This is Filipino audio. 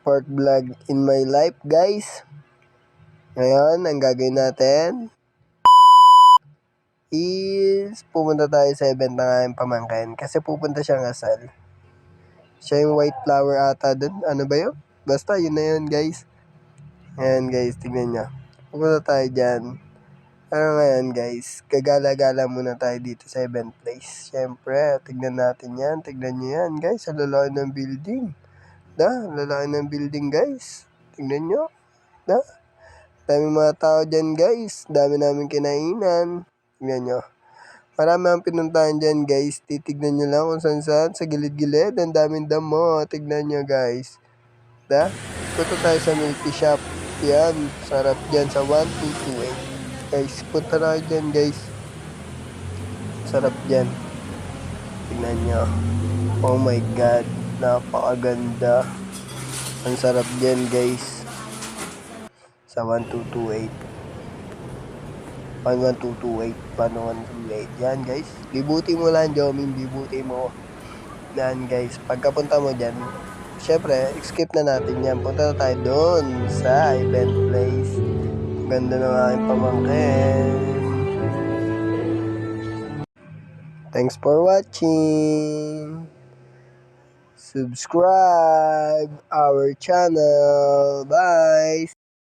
Pork vlog in my life, guys. Ngayon, ang gagawin natin is pupunta tayo sa event ng aking pamangkin kasi pupunta siyang kasal. Siya yung white flower ata dun. Ano ba yun? Basta yun na yun, guys. Ayan, guys, tignan nyo. Pupunta tayo dyan. Pero ngayon, guys, gagala-gala muna tayo dito sa event place. Siyempre, tignan natin yan. Tignan nyo yan, guys. Ang lalaki ng building. Lalaki ng building, guys. Tignan nyo. Dami mga tao dyan, guys. Dami namin kinainan. Tignan nyo. Marami ang pinuntahan dyan, guys. Titignan nyo lang kung saan-saan. Sa gilid-gilid. Ang daming damo. Tignan nyo, guys. Punta tayo sa milky shop. Yan. Sarap dyan sa 1228. Guys, punta na dyan, guys. Sarap dyan. Tignan nyo. Oh my God. Napakaganda. Ang sarap dyan, guys. Sa 1228. 1228. Paano 128? Yan, guys. Libuti mo lang, Jomin. Libuti mo. Yan, guys. Pagkapunta mo dyan, syempre, skip na natin yan. Punta na tayo doon sa event place. Ganda ng aking pamangkin. Thanks for watching. Subscribe our channel. Bye.